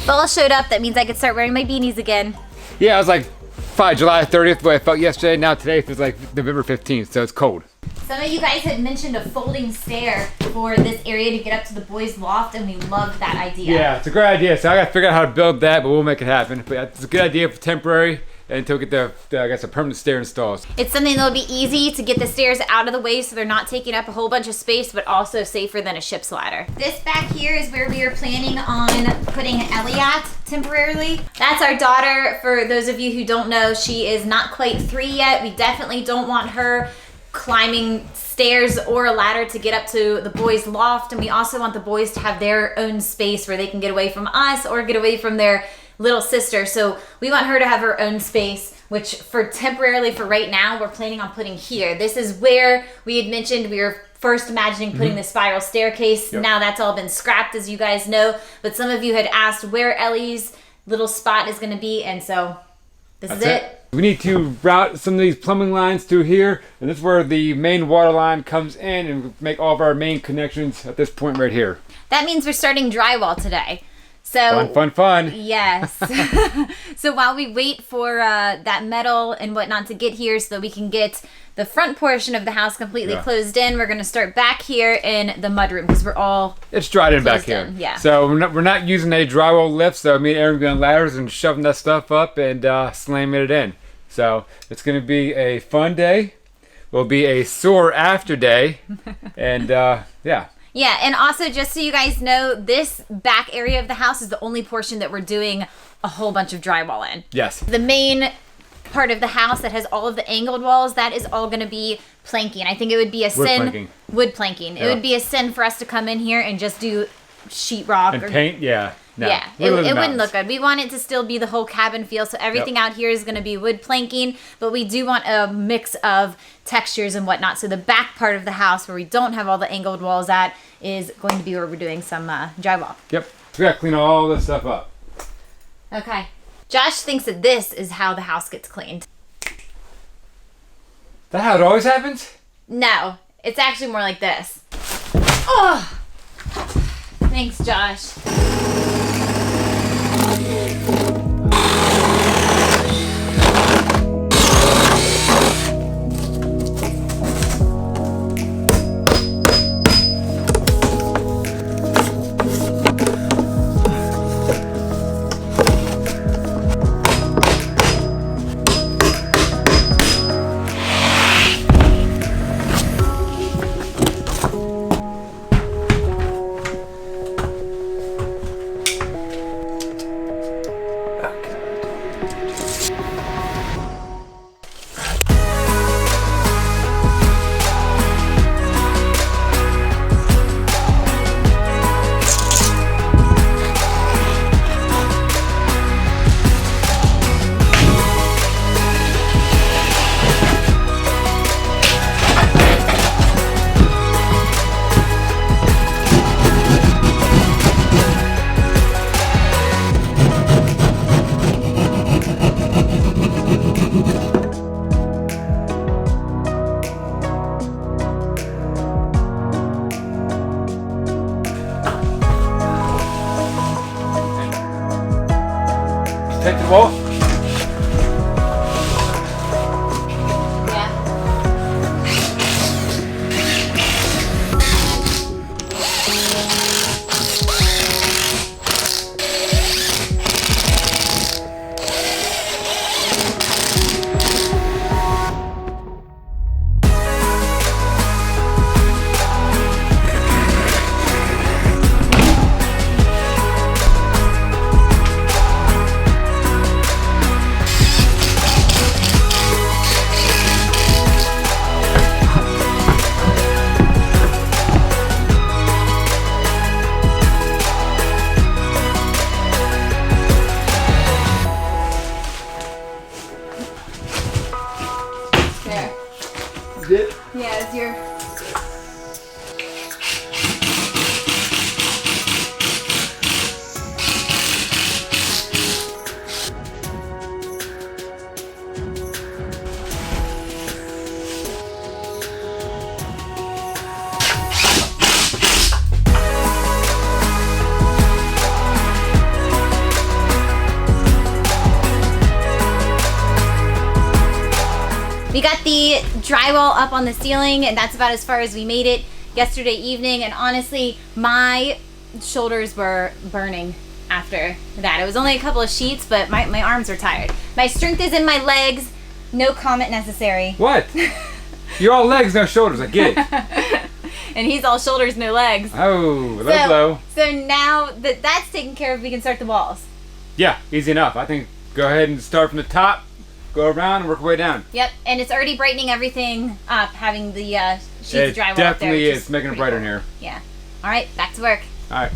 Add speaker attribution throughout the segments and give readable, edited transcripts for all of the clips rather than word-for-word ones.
Speaker 1: Fall showed up. That means I could start wearing my beanies again.
Speaker 2: Yeah, I was like, fine, July 30th, what I felt yesterday. Now today feels like November 15th, so it's cold.
Speaker 1: Some of you guys had mentioned a folding stair for this area to get up to the boys' loft, and we loved that idea.
Speaker 2: Yeah, it's a great idea. So I got to figure out how to build that, but we'll make it happen. But it's a good idea for temporary until we get I guess, a permanent stair installed.
Speaker 1: It's something that'll be easy to get the stairs out of the way so they're not taking up a whole bunch of space, but also safer than a ship's ladder. This back here is where we are planning on putting Ellie at temporarily. That's our daughter. For those of you who don't know, she is not quite 3 yet. We definitely don't want her climbing stairs or a ladder to get up to the boys' loft, and we also want the boys to have their own space where they can get away from us or get away from their little sister. So we want her to have her own space, which for right now, we're planning on putting here. This is where we had mentioned we were first imagining putting the spiral staircase. Yep. Now that's all been scrapped, as you guys know, but some of you had asked where Ellie's little spot is going to be, and so that's it.
Speaker 2: We need to route some of these plumbing lines through here, and this is where the main water line comes in, and make all of our main connections at this point right here.
Speaker 1: That means we're starting drywall today. So
Speaker 2: fun.
Speaker 1: Yes. So while we wait for that metal and whatnot to get here so that we can get the front portion of the house completely closed in, we're going to start back here in the mudroom because we're all
Speaker 2: It's dried in back here.
Speaker 1: Yeah.
Speaker 2: So we're not using a drywall lift, so me and Aaron will be on ladders and shoving that stuff up and slamming it in. So it's going to be a fun day. Will be a sore after day. And yeah.
Speaker 1: Yeah, and also just so you guys know, this back area of the house is the only portion that we're doing a whole bunch of drywall in.
Speaker 2: Yes.
Speaker 1: The main part of the house that has all of the angled walls, that is all going to be planking. I think it would be a sin. Wood planking.
Speaker 2: Yeah.
Speaker 1: It would be a sin for us to come in here and just do sheetrock.
Speaker 2: And paint, yeah. No,
Speaker 1: yeah, it wouldn't look good. We want it to still be the whole cabin feel, so everything out here is going to be wood planking, but we do want a mix of textures and whatnot. So the back part of the house where we don't have all the angled walls at is going to be where we're doing some drywall.
Speaker 2: Yep, we got to clean all this stuff up.
Speaker 1: Okay. Josh thinks that this is how the house gets cleaned.
Speaker 2: Is that how it always happens?
Speaker 1: No, it's actually more like this. Oh! Thanks, Josh.
Speaker 2: Take the wall.
Speaker 1: got the drywall up on the ceiling, and that's about as far as we made it yesterday evening. And honestly, my shoulders were burning after that. It was only a couple of sheets, but my arms are tired. My strength is in my legs. No comment necessary.
Speaker 2: What? You're all legs, no shoulders. I get it.
Speaker 1: And he's all shoulders, no legs.
Speaker 2: Oh, low blow.
Speaker 1: So now that that's taken care of, we can start the walls.
Speaker 2: Yeah, easy enough. I think go ahead and start from the top, go around, and work our way down.
Speaker 1: Yep, and it's already brightening everything up, having the sheets of drywall up there. It
Speaker 2: definitely is making it brighter in here.
Speaker 1: Yeah. All right, back to work.
Speaker 2: All right.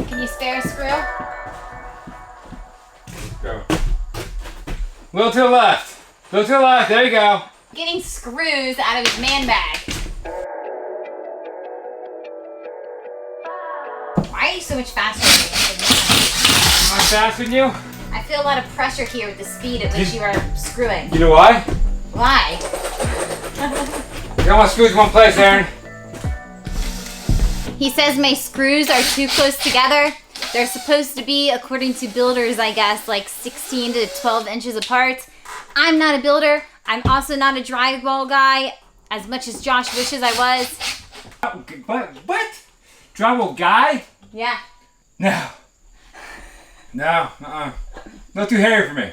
Speaker 1: Can you spare a screw?
Speaker 2: Go. A little to the left. A little to the left. There you go.
Speaker 1: Getting screws out of his man bag. Why are you so much faster than me?
Speaker 2: Am I faster than you?
Speaker 1: I feel a lot of pressure here with the speed at which you are screwing.
Speaker 2: You know why?
Speaker 1: Why?
Speaker 2: You don't want screws in one place, Aaron.
Speaker 1: He says my screws are too close together. They're supposed to be, according to builders, I guess, like 16 to 12 inches apart. I'm not a builder. I'm also not a drywall guy, as much as Josh wishes I was.
Speaker 2: What? Drywall guy?
Speaker 1: Yeah.
Speaker 2: No. No. Not too hairy for me.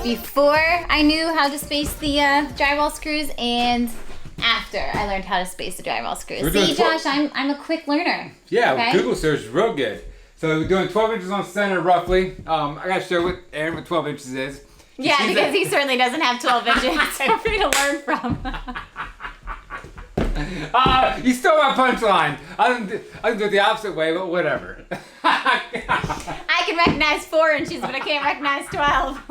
Speaker 1: Before I knew how to space the drywall screws, and after I learned how to space the drywall screws. See, Josh, I'm a quick learner.
Speaker 2: Yeah,
Speaker 1: okay?
Speaker 2: Google search is real good. So we're doing 12 inches on center roughly. I got to show what Aaron what 12 inches is.
Speaker 1: Yeah, because he certainly doesn't have 12 inches for me to learn from.
Speaker 2: You stole my punchline. I can do it the opposite way, but whatever.
Speaker 1: I can recognize 4 inches, but I can't recognize 12.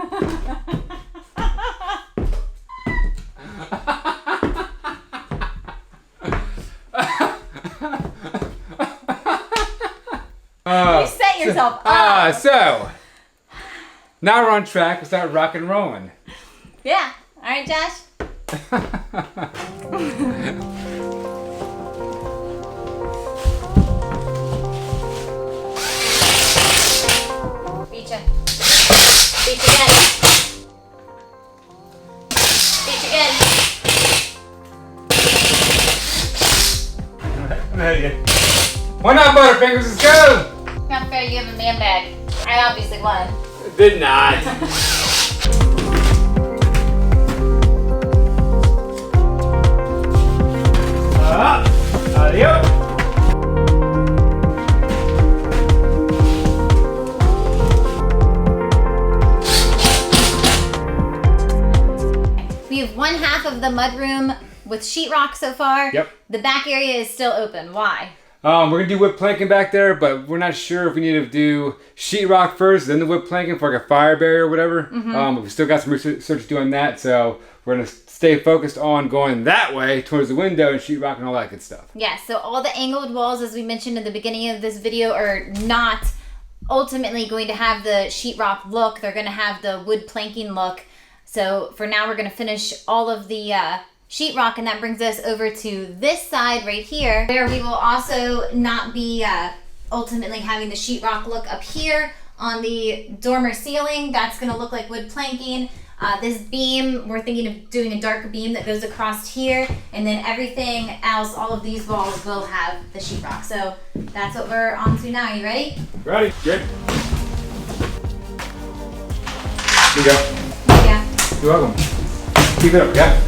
Speaker 1: You set yourself up.
Speaker 2: So, now we're on track. We'll start rock and rolling.
Speaker 1: Yeah. All right, Josh. Reach again. Reach again.
Speaker 2: Why not, Butterfingers? Let's go!
Speaker 1: Not fair, you have a man bag. I obviously won.
Speaker 2: Did not. Yep.
Speaker 1: We have one half of the mudroom with sheetrock so far.
Speaker 2: Yep.
Speaker 1: The back area is still open. Why?
Speaker 2: We're gonna do wood planking back there, but we're not sure if we need to do sheetrock first, then the wood planking for like a fire barrier or whatever. But we still got some research doing that, so we're gonna stay focused on going that way towards the window and sheetrock and all that good stuff.
Speaker 1: Yeah, so all the angled walls, as we mentioned in the beginning of this video, are not ultimately going to have the sheetrock look. They're gonna have the wood planking look. So for now, we're gonna finish all of the sheetrock, and that brings us over to this side right here, where we will also not be ultimately having the sheetrock look up here on the dormer ceiling. That's gonna look like wood planking. This beam, we're thinking of doing a darker beam that goes across here, and then everything else, all of these walls will have the sheetrock. So that's what we're on to now. You ready?
Speaker 2: Ready? Good. Here you go.
Speaker 1: Yeah.
Speaker 2: You're welcome. Keep it up, yeah?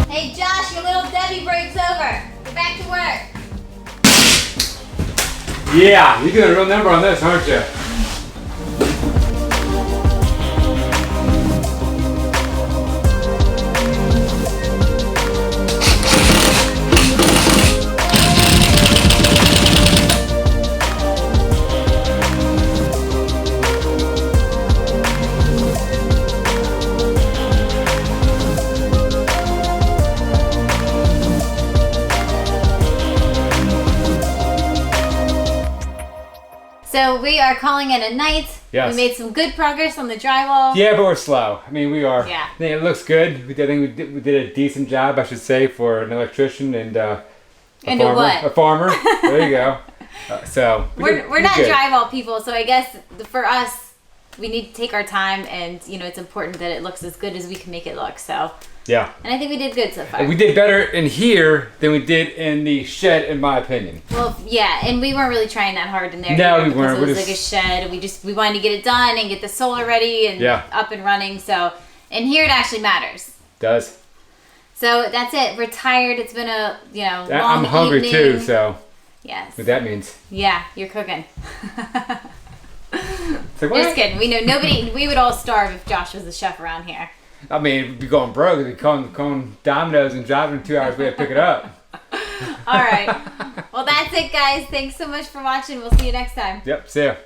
Speaker 1: Hey Josh, your little Debbie break's over. Get back to work.
Speaker 2: Yeah, you get a real number on this, aren't you?
Speaker 1: So we are calling it a night.
Speaker 2: Yes.
Speaker 1: We made some good progress on the drywall.
Speaker 2: Yeah, but we're slow. I mean, we are.
Speaker 1: Yeah.
Speaker 2: I think it looks good. I think we did a decent job, I should say, for an electrician and a farmer. There you go. So
Speaker 1: we're not drywall people, so I guess for us, we need to take our time, and it's important that it looks as good as we can make it look. So.
Speaker 2: Yeah.
Speaker 1: And I think we did good so far.
Speaker 2: We did better in here than we did in the shed, in my opinion.
Speaker 1: Well, yeah, and we weren't really trying that hard in there.
Speaker 2: No, we weren't.
Speaker 1: It was like a shed. We wanted to get it done and get the solar ready and up and running. So in here it actually matters.
Speaker 2: Does.
Speaker 1: So that's it. We're tired. It's been a long
Speaker 2: I'm hungry
Speaker 1: evening.
Speaker 2: too. So.
Speaker 1: Yes.
Speaker 2: What that means.
Speaker 1: Yeah, you're cooking.
Speaker 2: So
Speaker 1: just kidding. We know nobody. We would all starve if Josh was the chef around here.
Speaker 2: I mean, we'd be going broke. We'd be calling Domino's and driving in 2 hours. We had to pick it up.
Speaker 1: All right. Well, that's it, guys. Thanks so much for watching. We'll see you next time.
Speaker 2: Yep. See ya.